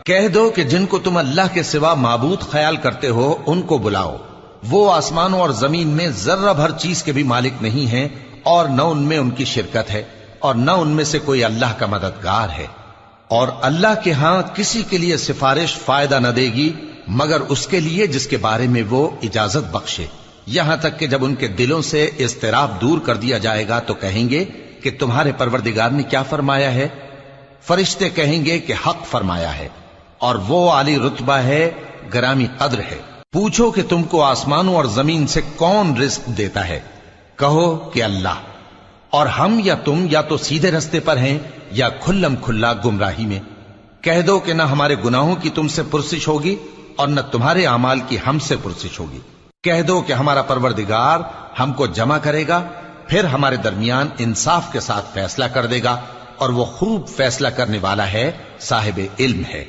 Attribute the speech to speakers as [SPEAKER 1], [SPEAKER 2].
[SPEAKER 1] کہہ دو کہ جن کو تم اللہ کے سوا معبود خیال کرتے ہو ان کو بلاؤ، وہ آسمانوں اور زمین میں ذرہ بھر چیز کے بھی مالک نہیں ہیں، اور نہ ان میں ان کی شرکت ہے، اور نہ ان میں سے کوئی اللہ کا مددگار ہے، اور اللہ کے ہاں کسی کے لیے سفارش فائدہ نہ دے گی مگر اس کے لیے جس کے بارے میں وہ اجازت بخشے، یہاں تک کہ جب ان کے دلوں سے اضطراب دور کر دیا جائے گا تو کہیں گے کہ تمہارے پروردگار نے کیا فرمایا ہے؟ فرشتے کہیں گے کہ حق فرمایا ہے، اور وہ عالی رتبہ ہے، گرامی قدر ہے۔ پوچھو کہ تم کو آسمانوں اور زمین سے کون رزق دیتا ہے؟ کہو کہ اللہ، اور ہم یا تم یا تو سیدھے رستے پر ہیں یا کھلم کھلا گمراہی میں۔ کہہ دو کہ نہ ہمارے گناہوں کی تم سے پرسش ہوگی اور نہ تمہارے اعمال کی ہم سے پرسش ہوگی۔ کہہ دو کہ ہمارا پروردگار ہم کو جمع کرے گا، پھر ہمارے درمیان انصاف کے ساتھ فیصلہ کر دے گا، اور وہ خوب فیصلہ کرنے والا ہے، صاحب علم ہے۔